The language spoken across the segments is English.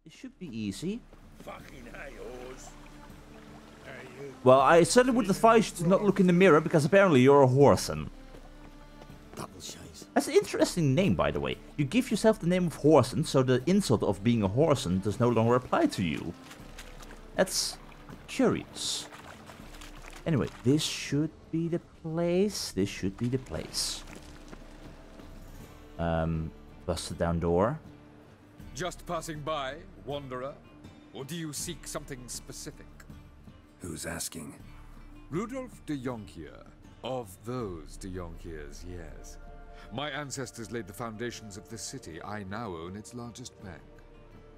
It should be easy. Fucking hey-os. Well, I certainly would advise you to not look in the mirror, because apparently you're a Horson. Double shies. That's an interesting name, by the way. You give yourself the name of Horson, so the insult of being a Horson does no longer apply to you. That's curious. Anyway, this should be the place. This should be the place. Busted down door. Just passing by, wanderer? Or do you seek something specific? Who's asking? Rudolf de Jonkier. Of those de Jonkiers, yes. My ancestors laid the foundations of this city. I now own its largest bank.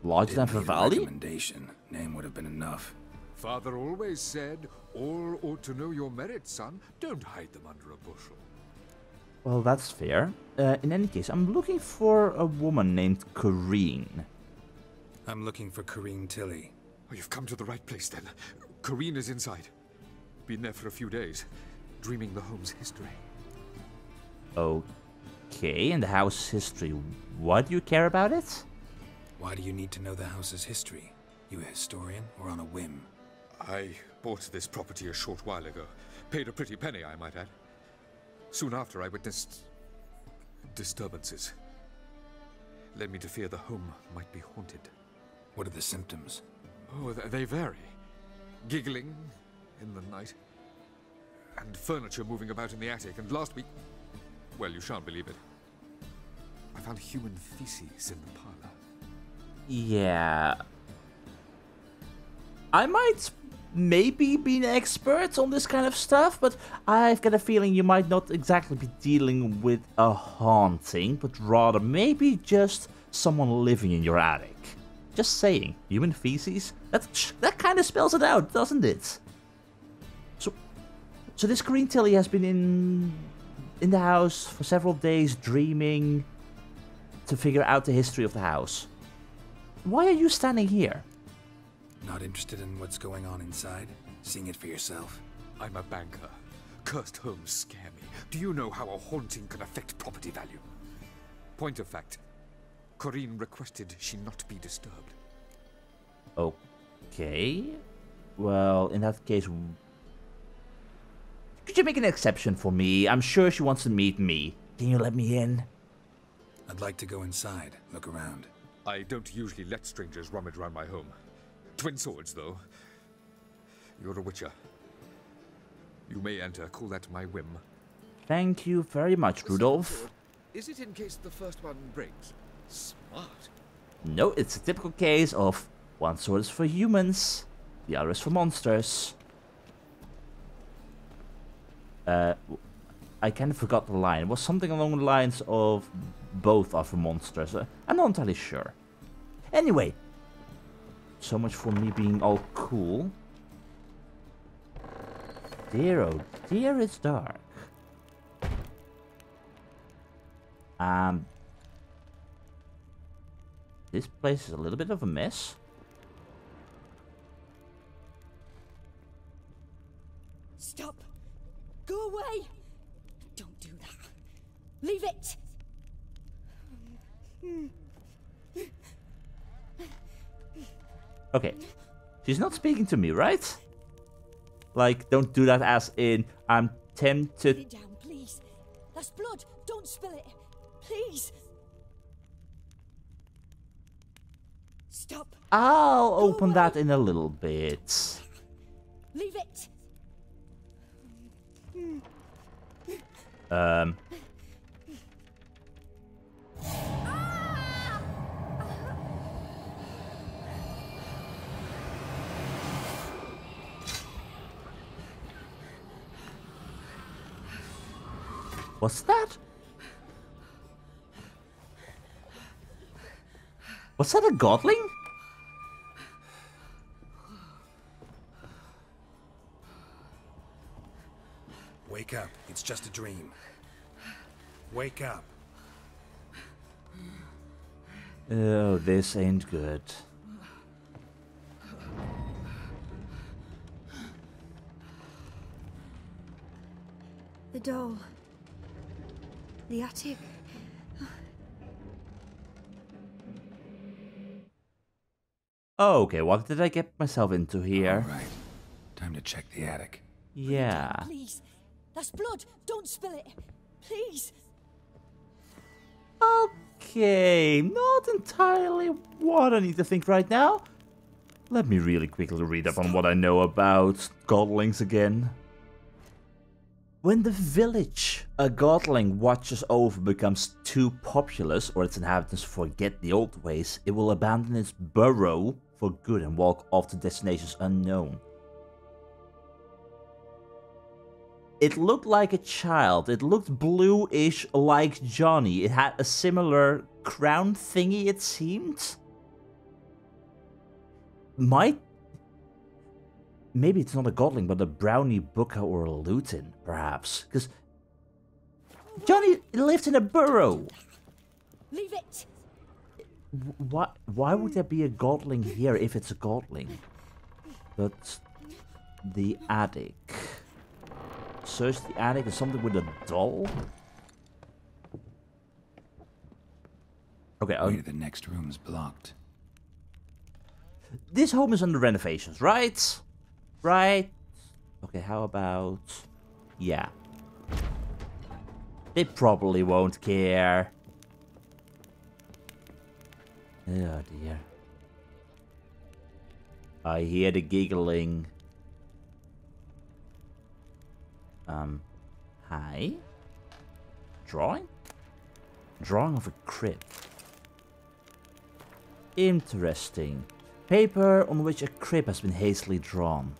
Larger than Didn't need a Vivaldi? recommendation. Name would have been enough. Father always said, all ought to know your merits, son. Don't hide them under a bushel. Well, that's fair. In any case, I'm looking for a woman named Corrine. I'm looking for Corrine Tilly. Oh, you've come to the right place then. Corrine is inside. Been there for a few days, dreaming the home's history. Okay, and the house's history. What do you care about it? Why do you need to know the house's history? You a historian or on a whim? I bought this property a short while ago. Paid a pretty penny, I might add. Soon after, I witnessed disturbances. Led me to fear the home might be haunted. What are the symptoms? Oh, they vary. Giggling in the night. And furniture moving about in the attic. And last week... Well, you shan't believe it. I found human feces in the parlor. Yeah. I might maybe be an expert on this kind of stuff, but I've got a feeling you might not exactly be dealing with a haunting, but rather maybe just someone living in your attic. Just saying, human feces? That kind of spells it out, doesn't it? So this Corrine Tilly has been in the house for several days, dreaming to figure out the history of the house. Why are you standing here? Not interested in what's going on inside? Seeing it for yourself? I'm a banker. Cursed homes scare me. Do you know how a haunting can affect property value? Point of fact, Corrine requested she not be disturbed. Okay. Well, in that case... Could you make an exception for me? I'm sure she wants to meet me. Can you let me in? I'd like to go inside, look around. I don't usually let strangers rummage around my home. Twin swords, though. You're a witcher. You may enter. Call that my whim. Thank you very much, Rudolph. Is it in case the first one breaks? Smart. No, it's a typical case of one sword is for humans, the other is for monsters. I kind of forgot the line. It was something along the lines of both are for monsters. I'm not entirely sure. Anyway, so much for me being all cool. Dear, oh dear, it's dark. This place is a little bit of a mess. Stop! Go away! Don't do that. Leave it! Okay. She's not speaking to me, right? Like, don't do that as in, I'm Put tempted. it down, please. That's blood. Don't spill it. Please. Stop. I'll Go open that away. in a little bit. Leave it. What's that? Was that a godling? Wake up, it's just a dream. Wake up. Oh, this ain't good. The doll. The attic. Okay, what did I get myself into here? All right. Time to check the attic. Yeah. Please. That's blood. Don't spill it. Please. Okay, not entirely what I need to think right now. Let me really quickly read up on what I know about godlings again. When the village a godling watches over becomes too populous or its inhabitants forget the old ways, it will abandon its burrow for good and walk off to destinations unknown. It looked like a child. It looked bluish like Johnny. It had a similar crown thingy, it seemed. Maybe it's not a godling, but a brownie booker or a lutin, perhaps. Because Johnny lives in a burrow. Leave it. Why would there be a godling here if it's a godling? But the attic. Search the attic. Is something with a doll? Okay. Wait, the next room's blocked. This home is under renovations, right? Right? Okay, how about... Yeah. They probably won't care. Oh dear. I hear the giggling. Hi? Drawing? Drawing of a crib. Interesting. Paper on which a crib has been hastily drawn.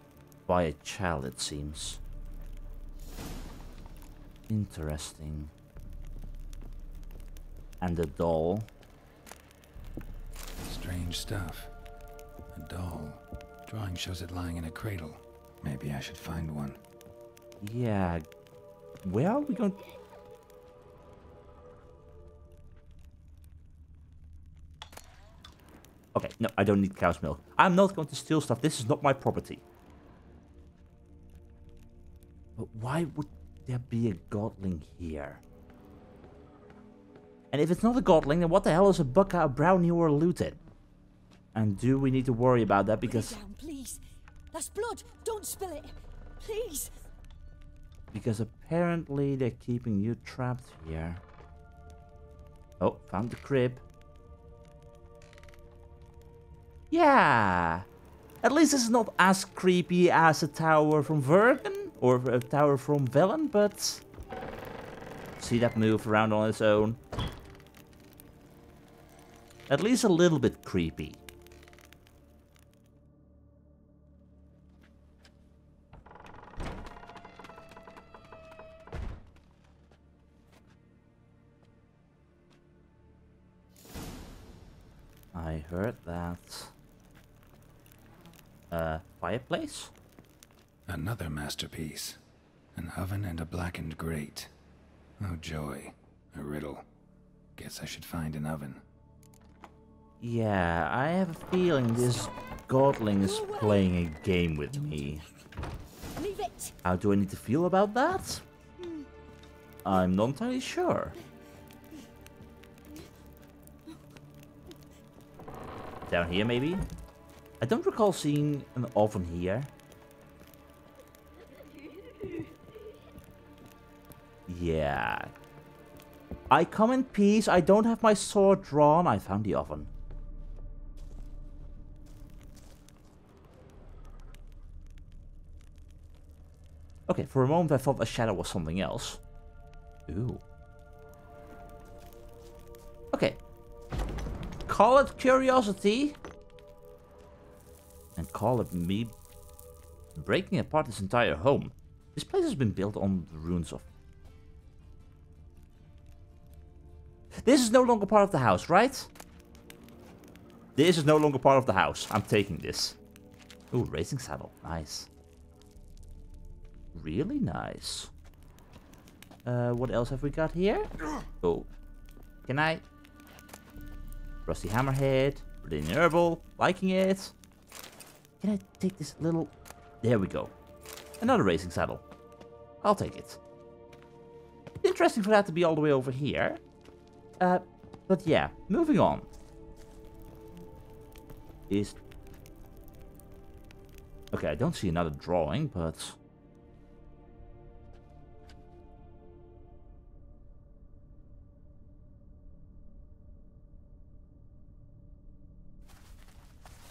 By a child, it seems. Interesting. And the doll. Strange stuff. A doll. Drawing shows it lying in a cradle. Maybe I should find one. Yeah. Where are we going? Okay, no, I don't need cow's milk. I'm not going to steal stuff. This is not my property. But why would there be a godling here? And if it's not a godling, then what the hell is a bucka, a brownie, or a lutin? And do we need to worry about that? Because... Lay down, please. That's blood. Don't spill it. Please. Because apparently they're keeping you trapped here. Oh, found the crib. Yeah. At least it's not as creepy as a tower from Vergen. Or a tower from Velen, but... See that move around on its own. At least a little bit creepy. I heard that. Fireplace? Another masterpiece. An oven and a blackened grate. Oh joy. A riddle. Guess I should find an oven. Yeah, I have a feeling this godling is playing a game with me. Leave it. How do I need to feel about that? I'm not entirely sure. Down here, maybe? I don't recall seeing an oven here. Yeah. I come in peace. I don't have my sword drawn. I found the oven. Okay, for a moment I thought a shadow was something else. Ooh. Okay. Call it curiosity. And call it me breaking apart this entire home. This place has been built on the ruins of... This is no longer part of the house, right? This is no longer part of the house. I'm taking this. Ooh, racing saddle. Nice. Really nice. What else have we got here? Oh. Can I? Rusty hammerhead. Brilliant herbal. Liking it. Can I take this little... There we go. Another racing saddle. I'll take it. Interesting for that to be all the way over here. But yeah, moving on. Is Okay, I don't see another drawing, but...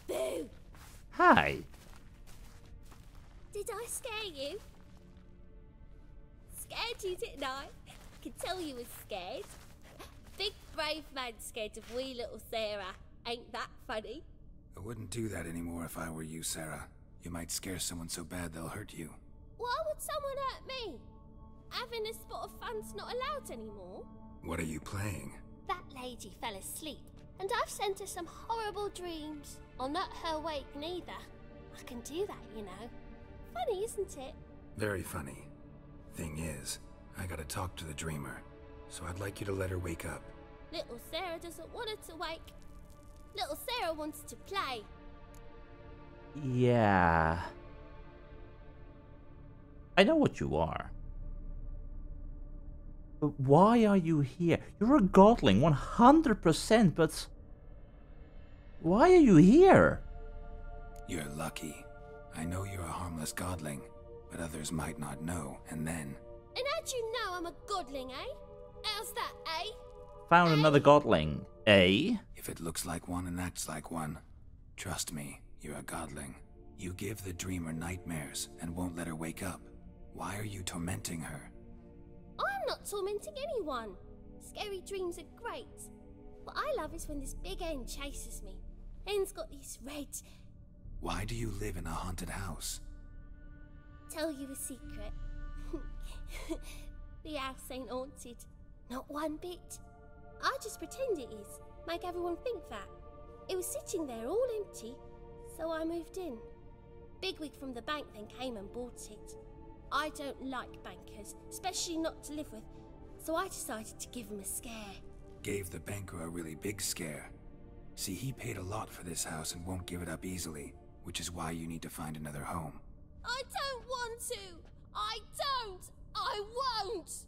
Boo! Hi. Did I scare you? Scared you, didn't I? I can tell you was scared. Big brave man scared of wee little Sarah. Ain't that funny? I wouldn't do that anymore if I were you, Sarah. You might scare someone so bad they'll hurt you. Why would someone hurt me? Having a spot of fun's not allowed anymore. What are you playing? That lady fell asleep, and I've sent her some horrible dreams. I'll not her wake neither. I can do that, you know. Funny, isn't it? Very funny. Thing is, I gotta talk to the dreamer, so I'd like you to let her wake up. Little Sarah doesn't want her to wake. Little Sarah wants to play. Yeah. I know what you are. But why are you here? You're a godling, 100%, but... Why are you here? You're lucky. I know you're a harmless godling, but others might not know, and then... And how'd you know I'm a godling, eh? How's that, eh? Found another godling, eh? If it looks like one and acts like one, trust me, you're a godling. You give the dreamer nightmares and won't let her wake up. Why are you tormenting her? I'm not tormenting anyone. Scary dreams are great. What I love is when this big hen chases me. Hen's got these red... Why do you live in a haunted house? Tell you a secret. The house ain't haunted. Not one bit. I just pretend it is. Make everyone think that. It was sitting there all empty, so I moved in. Bigwig from the bank then came and bought it. I don't like bankers, especially not to live with, so I decided to give him a scare. Gave the banker a really big scare. See, he paid a lot for this house and won't give it up easily, which is why you need to find another home. I don't want to! I don't! I won't!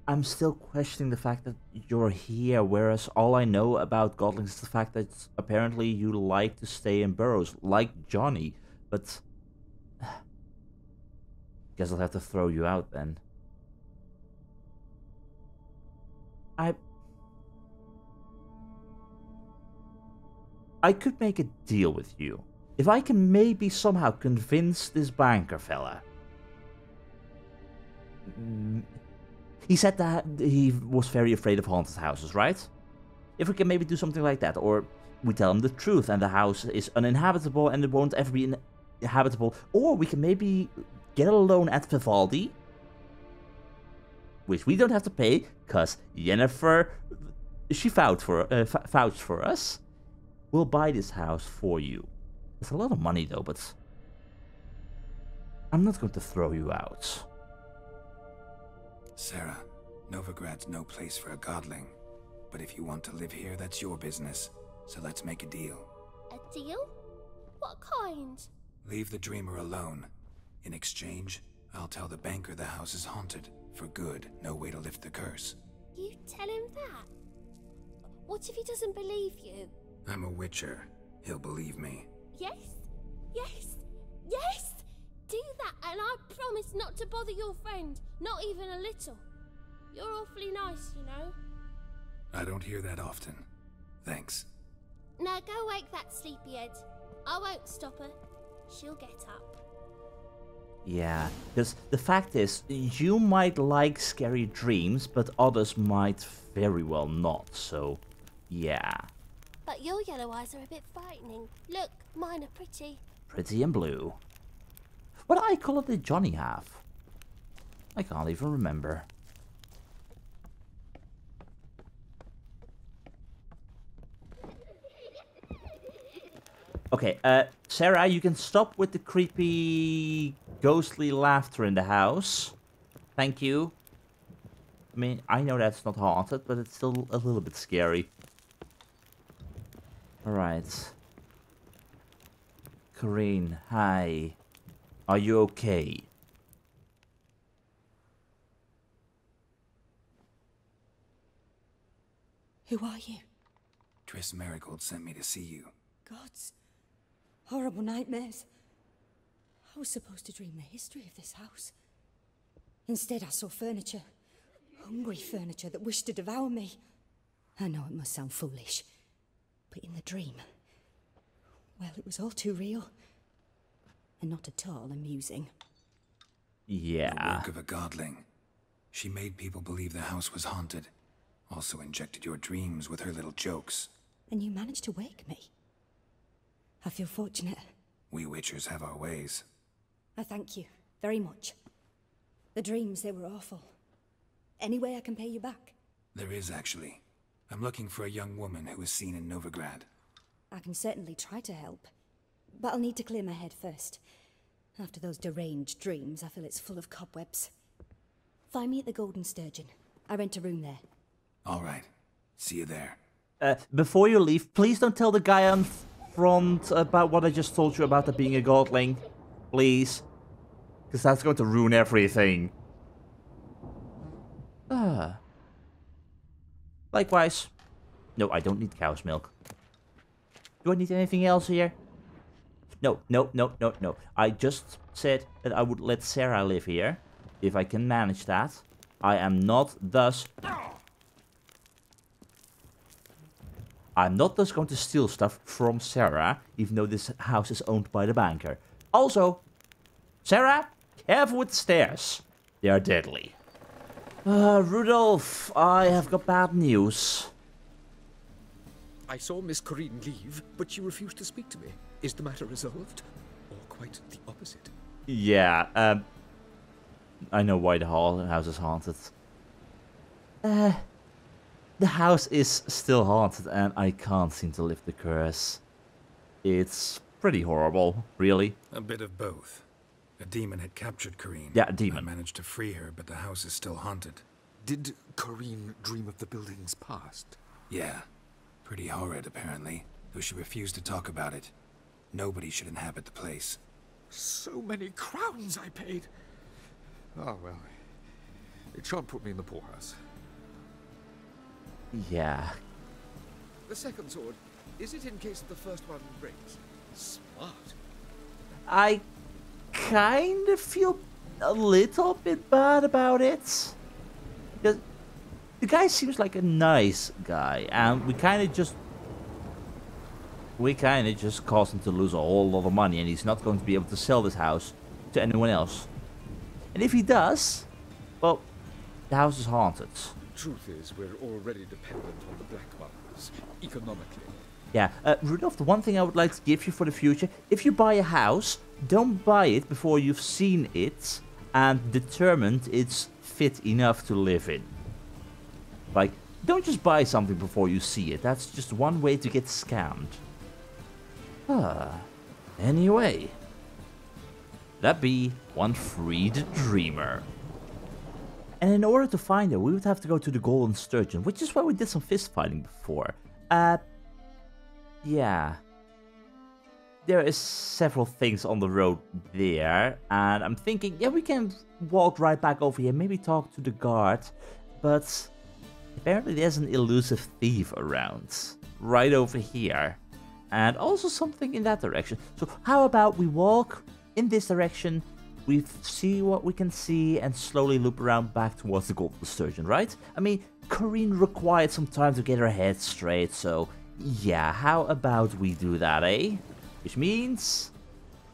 I'm still questioning the fact that you're here, whereas all I know about godlings is the fact that apparently you like to stay in burrows, like Johnny, but... Guess I'll have to throw you out then. I could make a deal with you. If I can maybe somehow convince this banker fella. He said that he was very afraid of haunted houses, right? If we can maybe do something like that, or we tell him the truth and the house is uninhabitable and it won't ever be inhabitable, or we can maybe get a loan at Vivaldi, which we don't have to pay, because Jennifer, she vouched for us. We'll buy this house for you. It's a lot of money though, but I'm not going to throw you out. Sarah, Novigrad's no place for a godling. But if you want to live here, that's your business. So let's make a deal. A deal? What kind? Leave the dreamer alone. In exchange, I'll tell the banker the house is haunted. For good, no way to lift the curse. You tell him that? What if he doesn't believe you? I'm a witcher. He'll believe me. Yes? Yes? Yes! Do that and I promise not to bother your friend. Not even a little. You're awfully nice, you know. I don't hear that often. Thanks. Now go wake that sleepyhead. I won't stop her. She'll get up. Yeah, because the fact is, you might like scary dreams, but others might very well not, so yeah. But your yellow eyes are a bit frightening. Look, mine are pretty. Pretty and blue. What eye color did Johnny have? I can't even remember. Okay, Sarah, you can stop with the creepy, ghostly laughter in the house. Thank you. I mean, I know that's not haunted, but it's still a little bit scary. Alright. Corrine, hi. Are you okay? Who are you? Triss Marigold sent me to see you. Gods. Horrible nightmares. I was supposed to dream the history of this house. Instead, I saw furniture. Hungry furniture that wished to devour me. I know it must sound foolish, but in the dream, well, it was all too real. And not at all amusing. Yeah. The work of a godling. She made people believe the house was haunted. Also injected your dreams with her little jokes. And you managed to wake me. I feel fortunate. We witchers have our ways. I thank you very much. The dreams, they were awful. Any way I can pay you back? There is, actually. I'm looking for a young woman who was seen in Novigrad. I can certainly try to help. But I'll need to clear my head first. After those deranged dreams, I feel it's full of cobwebs. Find me at the Golden Sturgeon. I rent a room there. All right. See you there. Before you leave, please don't tell the guy on front about what I just told you about there being a godling. Please. Because that's going to ruin everything. Likewise. No, I don't need cow's milk. Do I need anything else here? No. I just said that I would let Sarah live here. If I can manage that. I am not thus... I'm not just going to steal stuff from Sarah, even though this house is owned by the banker. Also, Sarah, careful with the stairs. They are deadly. Rudolph, I have got bad news. I saw Miss Corrine leave, but she refused to speak to me. Is the matter resolved? Or quite the opposite? Yeah, I know why the house is haunted. The house is still haunted and I can't seem to lift the curse. It's pretty horrible, really. A bit of both. A demon had captured Corrine. Yeah, a demon. I managed to free her, but the house is still haunted. Did Corrine dream of the building's past? Yeah. Pretty horrid, apparently. Though she refused to talk about it. Nobody should inhabit the place. So many crowns I paid. Oh, well. It shan't put me in the poorhouse. Yeah. The second sword, is it in case the first one breaks? Smart. I kind of feel a little bit bad about it. Because the guy seems like a nice guy, and we kind of just caused him to lose a whole lot of money, and he's not going to be able to sell this house to anyone else. And if he does, well, the house is haunted. Truth is, we're already dependent on the Black Ones, economically. Yeah, Rudolph, the one thing I would like to give you for the future, if you buy a house, don't buy it before you've seen it and determined it's fit enough to live in. Like, don't just buy something before you see it. That's just one way to get scammed. Anyway. That be one freed dreamer. And in order to find her, we would have to go to the Golden Sturgeon, which is where we did some fist fighting before. Yeah. There is several things on the road there, and I'm thinking, yeah, we can walk right back over here, maybe talk to the guard, but apparently there's an elusive thief around, right over here, and also something in that direction. So how about we walk in this direction, we see what we can see, and slowly loop around back towards the Golden Sturgeon, right? I mean, Corrine required some time to get her head straight, so yeah, how about we do that, eh? Which means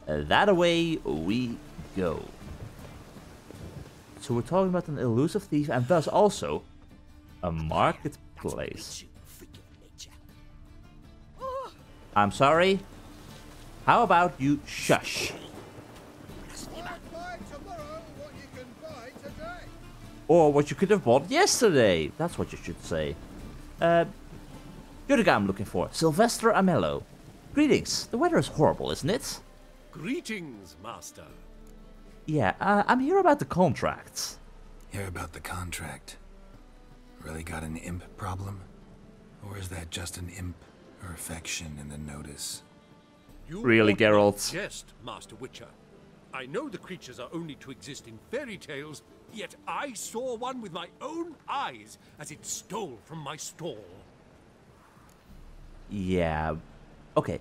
that away we go. So we're talking about an elusive thief and thus also a marketplace. I'm sorry. How about you shush? Or what you could have bought yesterday. That's what you should say. You're the guy I'm looking for. Sylvester Amello. Greetings. The weather is horrible, isn't it? Greetings, Master. Yeah, I'm here about the contract. Hear about the contract? Really got an imp problem? Or is that just an imp or affection in the notice? You Really, ought not Geralt? jest, Master Witcher. I know the creatures are only to exist in fairy tales, yet I saw one with my own eyes as it stole from my stall. Yeah. Okay.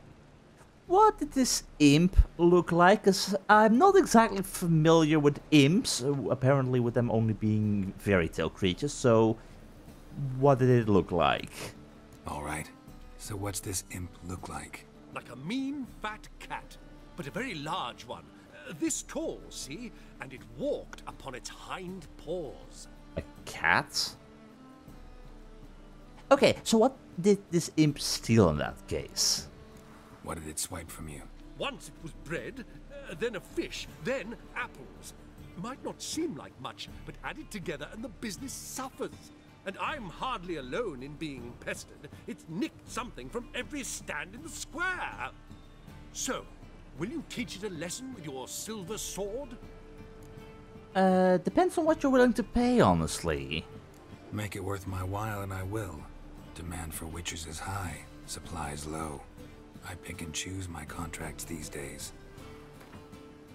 What did this imp look like? Because I'm not exactly familiar with imps, apparently with them only being fairy tale creatures, so what did it look like? Alright, so what's this imp look like? Like a mean, fat cat, but a very large one. This tall, see? And it walked upon its hind paws. A cat? Okay, so what did this imp steal in that case? What did it swipe from you? Once it was bread, then a fish, then apples. Might not seem like much, but add it together and the business suffers. And I'm hardly alone in being pestered. It's nicked something from every stand in the square. So, will you teach it a lesson with your silver sword? Depends on what you're willing to pay, honestly. Make it worth my while and I will. Demand for witches is high, supplies low. I pick and choose my contracts these days.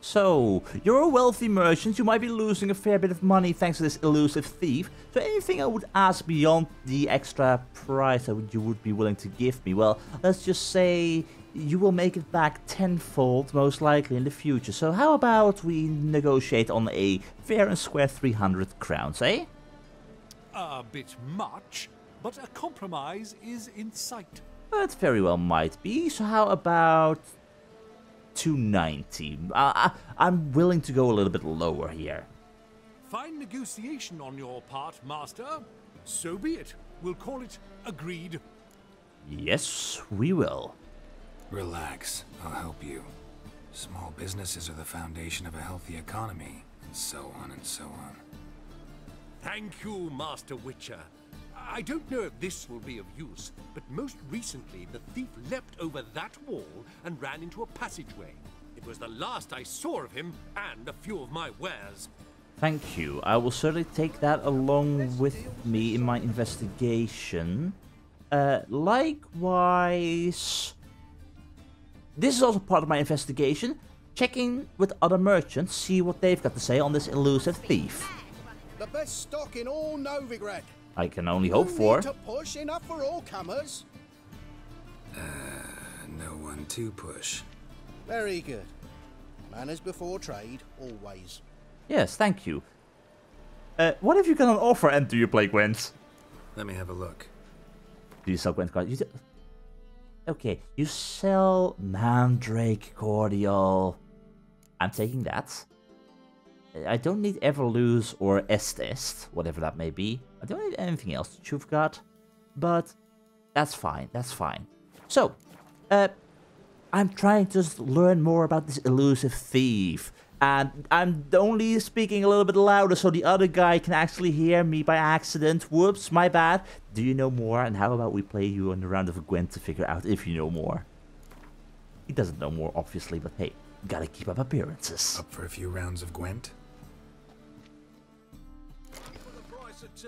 So, you're a wealthy merchant, you might be losing a fair bit of money thanks to this elusive thief. So anything I would ask beyond the extra price that you would be willing to give me, well, let's just say you will make it back tenfold most likely in the future. So how about we negotiate on a fair and square 300 crowns, eh? A bit much, but a compromise is in sight. That very well might be, so how about 290? I'm willing to go a little bit lower here. Fine negotiation on your part, master. So be it. We'll call it agreed. Yes, we will. Relax, I'll help you. Small businesses are the foundation of a healthy economy, and so on and so on. Thank you, Master Witcher. I don't know if this will be of use, but most recently the thief leapt over that wall and ran into a passageway. It was the last I saw of him and a few of my wares. Thank you. I will certainly take that along with me in my investigation. Likewise, this is also part of my investigation. Checking with other merchants, see what they've got to say on this elusive thief. The best stock in all Novigrad. I can only hope for. Need to push enough for all comers. No one to push. Very good. Manners before trade, always. Yes, thank you. What have you got on offer, and do you play Gwent? Let me have a look. Do you sell Gwent cards? Okay, you sell Mandrake Cordial. I'm taking that. I don't need Everlose or Estest, whatever that may be. I don't need anything else that you've got, but that's fine, that's fine. So, I'm trying to learn more about this elusive thief, and I'm only speaking a little bit louder so the other guy can actually hear me by accident. Whoops, my bad. Do you know more? And how about we play you on the round of Gwent to figure out if you know more? He doesn't know more, obviously, but hey, gotta keep up appearances. Up for a few rounds of Gwent?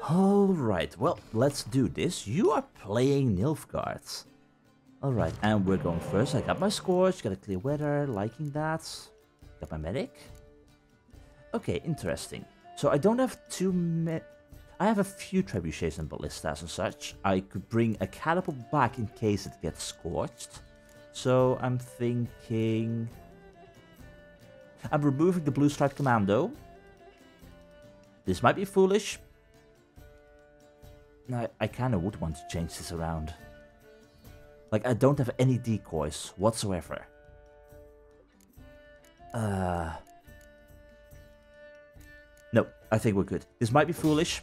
Alright, well, let's do this. You are playing Nilfgaard. Alright, and we're going first. I got my Scorch, got a Clear Weather, liking that. Got my Medic. Okay, interesting. So I don't have I have a few Trebuchets and Ballistas and such. I could bring a Catapult back in case it gets scorched. So I'm thinking... I'm removing the Blue Stripe Commando. This might be foolish. I kind of would want to change this around. Like, I don't have any decoys whatsoever. No, I think we're good. This might be foolish.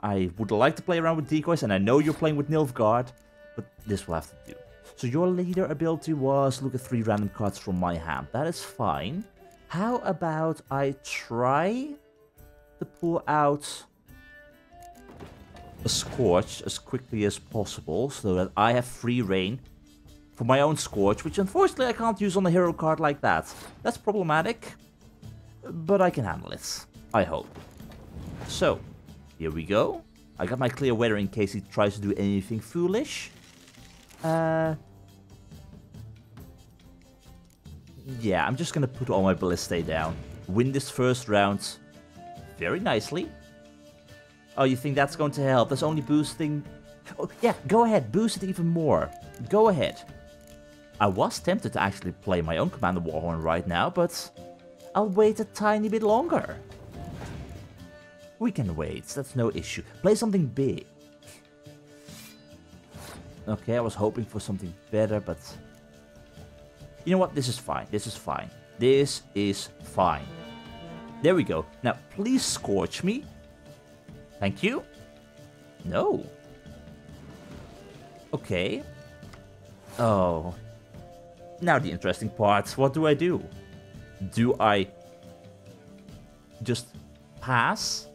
I would like to play around with decoys, and I know you're playing with Nilfgaard, but this will have to do. So your leader ability was look at 3 random cards from my hand. That is fine. How about I try to pull out a Scorch as quickly as possible so that I have free reign for my own Scorch, which unfortunately I can't use on a hero card like that. That's problematic, but I can handle it, I hope. So, here we go. I got my Clear Weather in case he tries to do anything foolish. Yeah, I'm just gonna put all my Ballistae down. Win this first round very nicely. Oh, you think that's going to help? That's only boosting Oh, yeah, go ahead. Boost it even more. Go ahead. I was tempted to actually play my own Commander Warhorn right now, but I'll wait a tiny bit longer. We can wait. That's no issue. Play something big. Okay, I was hoping for something better, but... You know what? This is fine. This is fine. This is fine. There we go. Now, please scorch me. Thank you. No. Okay. Oh. Now the interesting part. What do I do? Do I just pass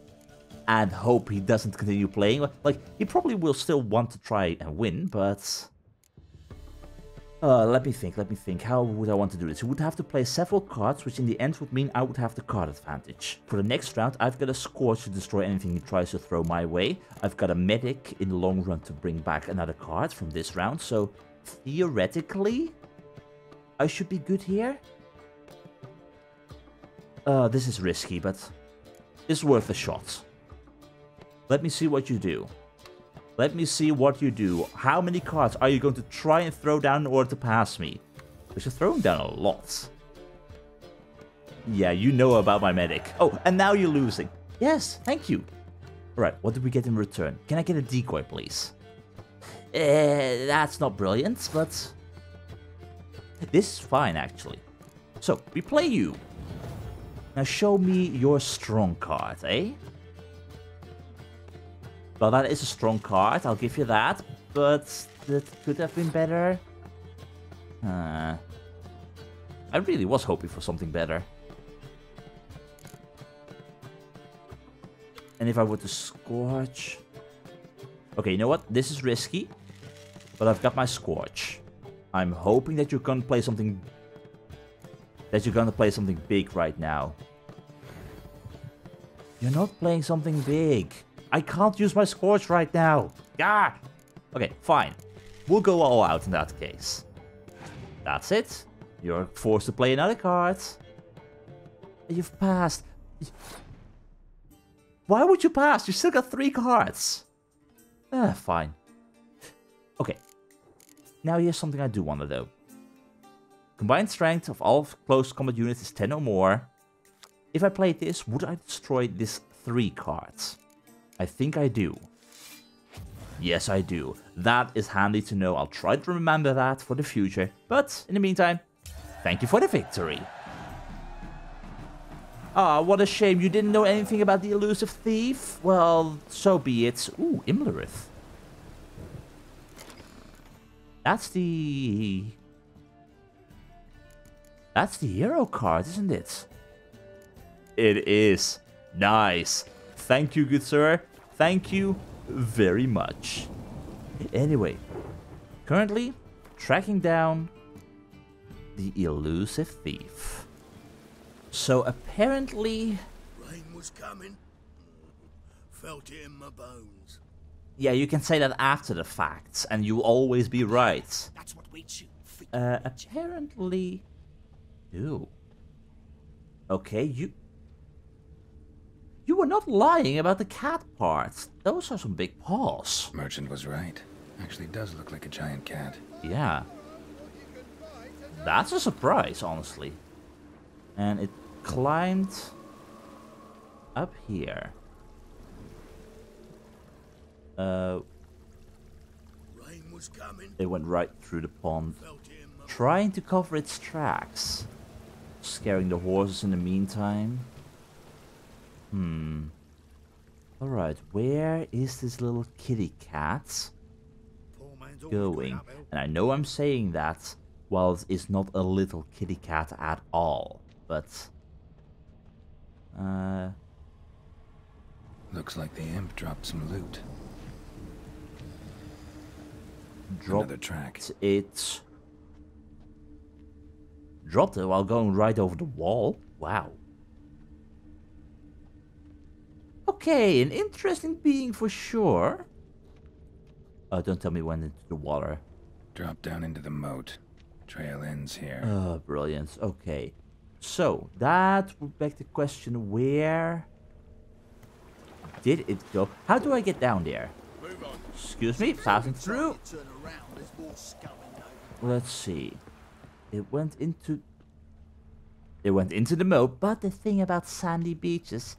and hope he doesn't continue playing? Like, he probably will still want to try and win, but... let me think. How would I want to do this? He would have to play several cards, which in the end would mean I would have the card advantage. For the next round, I've got a Scorch to destroy anything he tries to throw my way. I've got a Medic in the long run to bring back another card from this round, so theoretically, I should be good here. This is risky, but it's worth a shot. Let me see what you do. Let me see what you do. How many cards are you going to try and throw down in order to pass me? Because you're throwing down a lot. Yeah, you know about my Medic. Oh, and now you're losing. Yes, thank you. Alright, what did we get in return? Can I get a decoy, please? That's not brilliant, but... This is fine, actually. So, we play you. Now show me your strong card, eh? Well, that is a strong card, I'll give you that. But that could have been better. I really was hoping for something better. And if I were to Scorch... Okay, you know what? This is risky. But I've got my Scorch. I'm hoping that you're gonna play something... big right now. You're not playing something big. I can't use my Scorch right now. Ah! Okay, fine. We'll go all out in that case. That's it. You're forced to play another card. You've passed. Why would you pass? You still got 3 cards. Fine. Okay. Now here's something I do want to do. Combined strength of all close combat units is 10 or more. If I played this, would I destroy these 3 cards? I think I do. Yes, I do. That is handy to know. I'll try to remember that for the future. But, in the meantime, thank you for the victory. Ah, what a shame. You didn't know anything about the Elusive Thief? Well, so be it. Ooh, Imlerith. That's the hero card, isn't it? It is. Nice. Thank you, good sir. Thank you very much. Anyway, currently tracking down the Elusive Thief. So apparently... Rain was coming. Felt it in my bones. Yeah, you can say that after the fact, and you'll always be right. That's what we shoot. Apparently... Ew. Okay, You were not lying about the cat parts. Those are some big paws. Merchant was right. Actually does look like a giant cat. Yeah. That's a surprise, honestly. And it climbed up here. Rain was coming. It went right through the pond, trying to cover its tracks. Scaring the horses in the meantime. Alright, where is this little kitty cat going? And I know I'm saying that while it's not a little kitty cat at all, but... Looks like the imp dropped some loot. Dropped Another track. It... Dropped it while going right over the wall? Wow. Okay, an interesting being for sure. Oh, don't tell me when into the water. Drop down into the moat. Trail ends here. Oh, brilliant. Okay. So, that would beg the question, where did it go? How do I get down there? Excuse me, passing through. Let's see. It went into the moat, but the thing about sandy beaches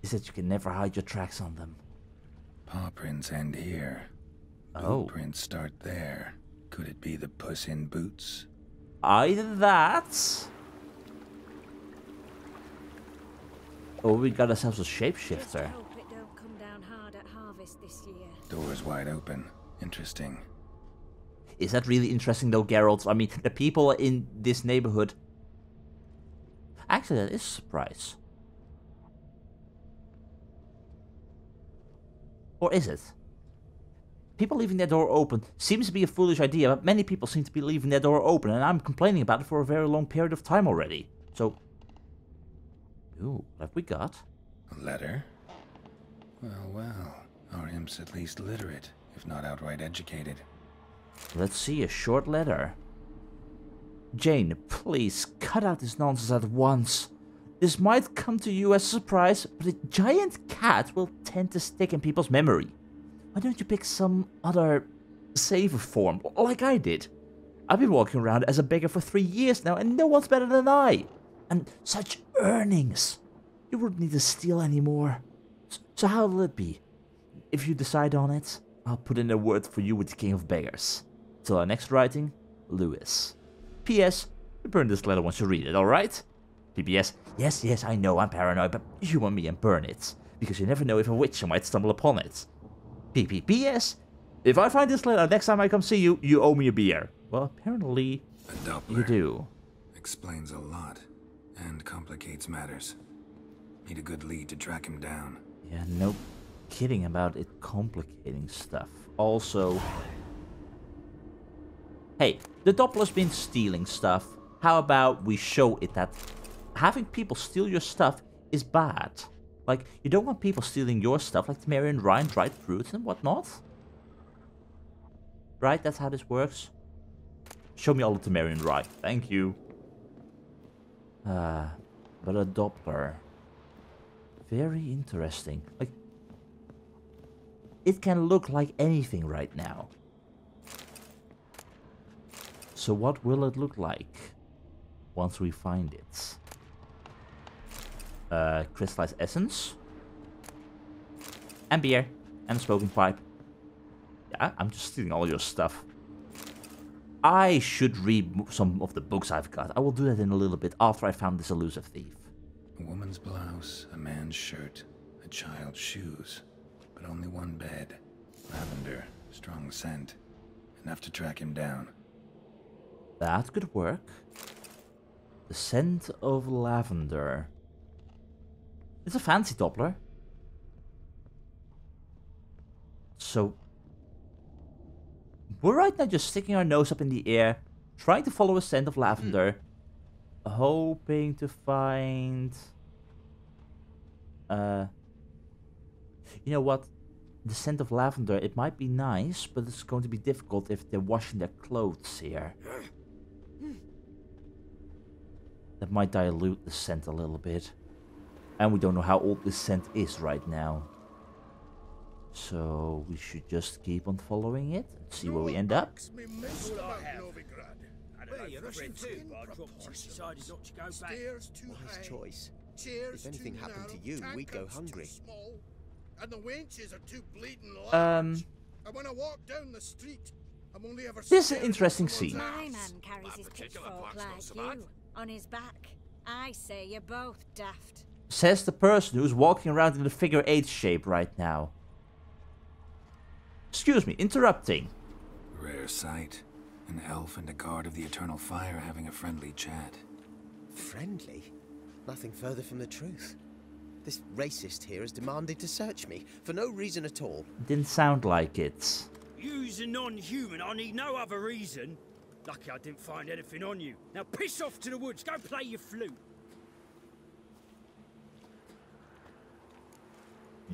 is that you can never hide your tracks on them. Paw prints end here. Oh. Boot prints start there. Could it be the Puss in Boots? Either that. Oh, we got ourselves a shapeshifter. Hope it don't come down hard at harvest this year. Doors wide open. Interesting. Is that really interesting though, Geralt? I mean, the people in this neighborhood... Actually, that is a surprise. Or is it? People leaving their door open seems to be a foolish idea, but many people seem to be leaving their door open, and I'm complaining about it for a very long period of time already. So... Ooh, what have we got? A letter? Well, well. Our imp's at least literate, if not outright educated. Let's see, a short letter. Jane, please, cut out this nonsense at once. This might come to you as a surprise, but a giant cat will tend to stick in people's memory. Why don't you pick some other safer form, like I did? I've been walking around as a beggar for 3 years now, and no one's better than I. And such earnings. You wouldn't need to steal anymore. So how will it be? If you decide on it, I'll put in a word for you with the King of Beggars. Till our next writing, Lewis. P.S. You burn this letter once you read it, alright? P.P.S. Yes, I know I'm paranoid, but humor me and burn it. Because you never know if a witcher might stumble upon it. P.P.P.S. If I find this letter next time I come see you, you owe me a beer. Well, apparently, you do. Explains a lot. And complicates matters. Need a good lead to track him down. Yeah, no kidding about it complicating stuff. Also... Hey, the Doppler's been stealing stuff. How about we show it that having people steal your stuff is bad? Like, you don't want people stealing your stuff, like Temerian Ryan, dried fruits and whatnot. Right, that's how this works. Show me all the Temerian Rye. Thank you. But a Doppler. Very interesting. Like, it can look like anything right now. So what will it look like once we find it? Crystallized essence. And beer. And a smoking pipe. Yeah, I'm just stealing all your stuff. I should read some of the books I've got. I will do that in a little bit after I found this Elusive Thief. A woman's blouse, a man's shirt, a child's shoes. But only one bed. Lavender, strong scent. Enough to track him down. That could work. The scent of lavender. It's a fancy Doppler. So... we're right now just sticking our nose up in the air, trying to follow a scent of lavender, hoping to find... you know what? The scent of lavender, it might be nice, but it's going to be difficult if they're washing their clothes here. That might dilute the scent a little bit. And we don't know how old this scent is right now. So we should just keep on following it and see where we end up. Wise choice. If anything happened to you, we'd go hungry. And the wenches are too bleeding large. And when I walk down the street, I'm only ever... This is an interesting scene. My man carries his pitchfork like you, on his back. I say you're both daft. Says the person who's walking around in the figure 8 shape right now. Excuse me, interrupting. Rare sight. An elf and a guard of the Eternal Fire having a friendly chat. Friendly? Nothing further from the truth. This racist here has demanded to search me, for no reason at all. Didn't sound like it. You's a non-human, I need no other reason. Lucky I didn't find anything on you. Now piss off to the woods, go play your flute.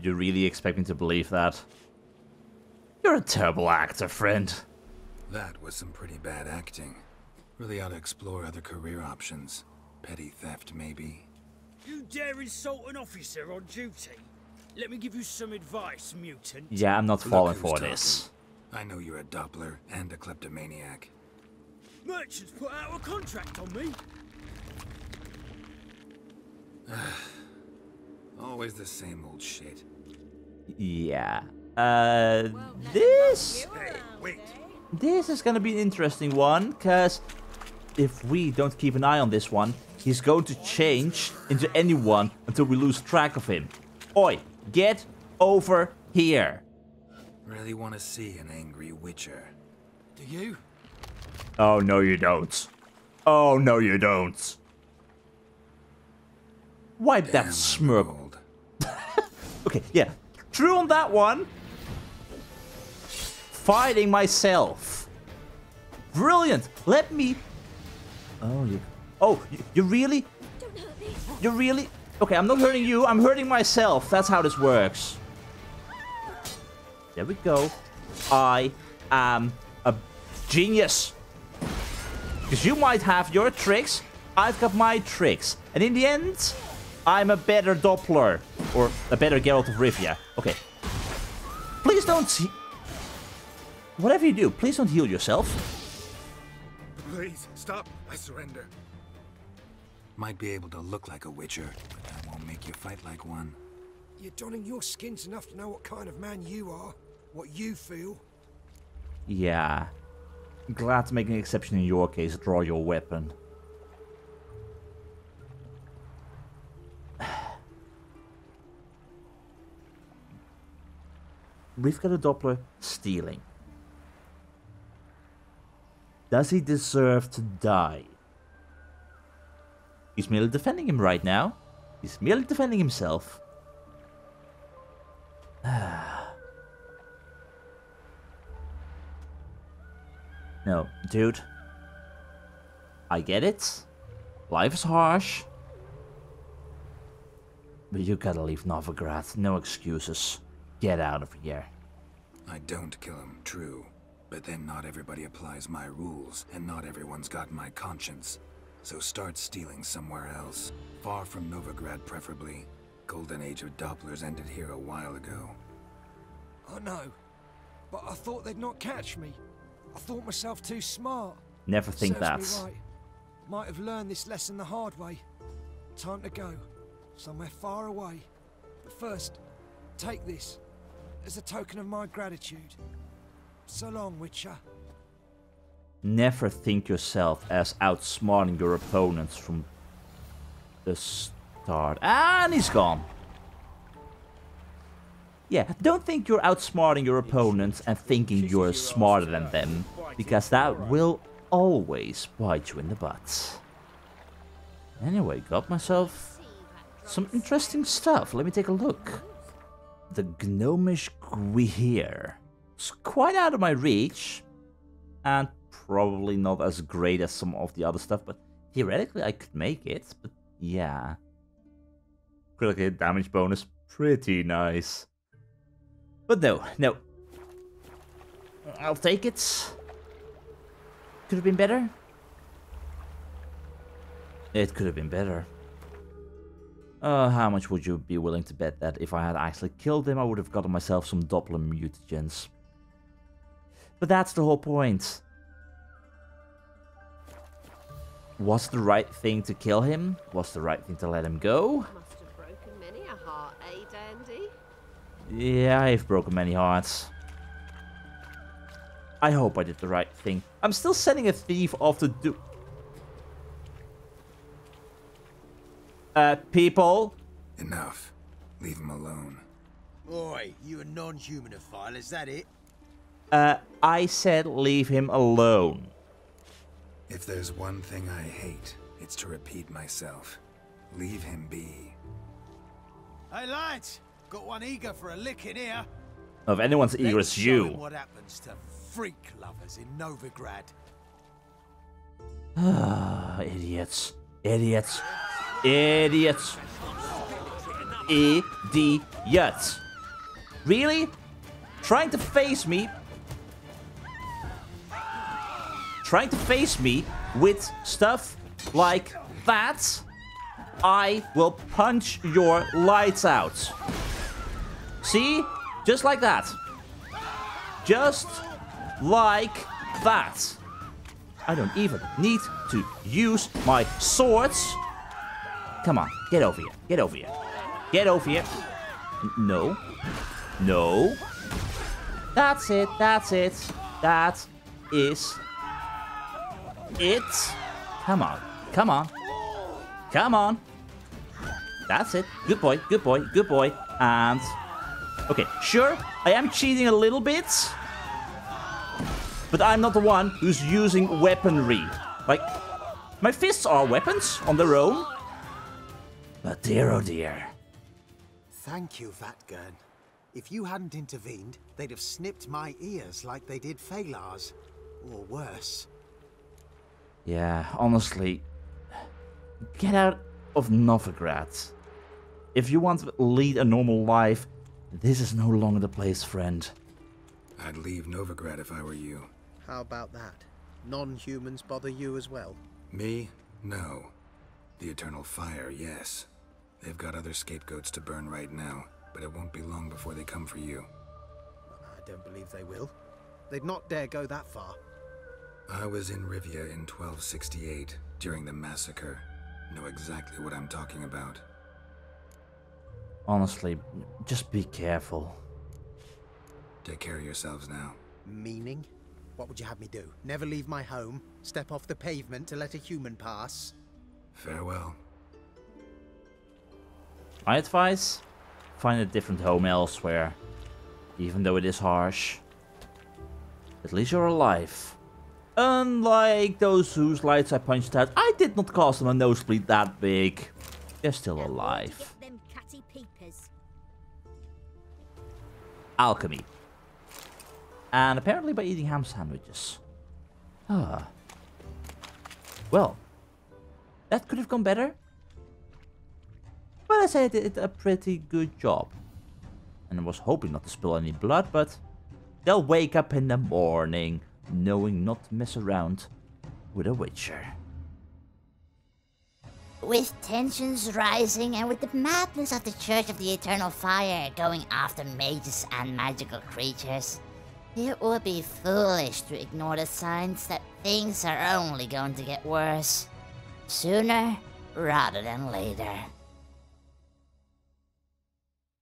You really expect me to believe that? You're a terrible actor, friend. That was some pretty bad acting. Really ought to explore other career options. Petty theft, maybe. You dare insult an officer on duty? let me give you some advice, mutant. Yeah, I'm not falling Look for who's talking. this. I know you're a Doppler and a kleptomaniac. Merchants put out a contract on me. Always the same old shit. Yeah. This is gonna be an interesting one, because if we don't keep an eye on this one, he's going to change into anyone until we lose track of him. Oi, get over here. Really want to see an angry witcher. Do you? Oh, no you don't. Oh, no you don't. Wipe Damn, that I'm smirk. old. Okay, yeah. True on that one. Fighting myself. Brilliant. Let me... Oh, you... Oh, you really... Don't hurt me. You really... Okay, I'm not hurting you. I'm hurting myself. That's how this works. There we go. I am a genius. Because you might have your tricks. I've got my tricks. And in the end, I'm a better Doppler. Or a better Geralt of Rivia. Okay. Please don't... Whatever you do, please don't heal yourself. Please, stop. I surrender. Might be able to look like a witcher, but that won't make you fight like one. You're donning your skins enough to know what kind of man you are. What you feel. Yeah. Glad to make an exception in your case. Draw your weapon. We've got a Doppler stealing. Does he deserve to die? He's merely defending him right now. He's merely defending himself. No, dude. I get it. Life is harsh. But you gotta leave Novigrad. No excuses. Get out of here. I don't kill him, true. But then not everybody applies my rules, and not everyone's got my conscience. So start stealing somewhere else. Far from Novigrad, preferably. Golden age of Dopplers ended here a while ago. I know. But I thought they'd not catch me. I thought myself too smart. Never think Serves that. me right. Might have learned this lesson the hard way. Time to go. Somewhere far away. But first, take this. As a token of my gratitude. So long, Witcher. Never think yourself as outsmarting your opponents from the start. And he's gone. Yeah, don't think you're outsmarting your opponents and thinking you're smarter than them, because that will always bite you in the butt. Anyway, got myself some interesting stuff. Let me take a look. The gnomish Gwent. It's quite out of my reach, and probably not as great as some of the other stuff, but theoretically I could make it. But yeah. Critical hit damage bonus, pretty nice. But no. I'll take it. Could have been better. It could have been better. How much would you be willing to bet that if I had actually killed him, I would have gotten myself some Doppler mutagens? But that's the whole point. Was the right thing to kill him? Was the right thing to let him go? Must have broken many a heart, eh, Dandy? Yeah, I've broken many hearts. I hope I did the right thing. I'm still sending a thief off to do... people? Enough. Leave him alone. Oi, you a non-humanophile, is that it? I said leave him alone. If there's one thing I hate, it's to repeat myself. Leave him be. Hey lads, got one eager for a lick in here. If anyone's eager, Let's it's show you. him what happens to freak lovers in Novigrad. Idiots. Idiots. Idiots. Idiots. Really? Trying to face me? Trying to face me with stuff like that? I will punch your lights out. See? Just like that. Just like that. I don't even need to use my swords. Come on, get over here. Get over here. Get over here. No. No. That's it. That's it. That is it. Come on. Come on. Come on. That's it. Good boy. Good boy. Good boy. And... okay, sure, I am cheating a little bit. But I'm not the one who's using weaponry. Like, my fists are weapons on their own. But dear oh dear. Thank you, Vatgern. If you hadn't intervened, they'd have snipped my ears like they did Phalar's. Or worse. Yeah, honestly. Get out of Novigrad. If you want to lead a normal life, this is no longer the place, friend. I'd leave Novigrad if I were you. How about that? Non-humans bother you as well? Me? No. The Eternal Fire, yes. They've got other scapegoats to burn right now, but it won't be long before they come for you. I don't believe they will. They'd not dare go that far. I was in Rivia in 1268, during the massacre. Know exactly what I'm talking about. Honestly, just be careful. Take care of yourselves now. Meaning? What would you have me do? Never leave my home? Step off the pavement to let a human pass? Farewell. My advice? Find a different home elsewhere. Even though it is harsh. At least you're alive. Unlike those whose lights I punched out, I did not cause them a nosebleed that big. They're still alive. Alchemy. And apparently by eating ham sandwiches. Ah. Well. That could have gone better. But I say I did a pretty good job. And I was hoping not to spill any blood, but they'll wake up in the morning knowing not to mess around with a witcher. With tensions rising and with the madness of the Church of the Eternal Fire going after mages and magical creatures, it would be foolish to ignore the signs that things are only going to get worse. Sooner rather than later.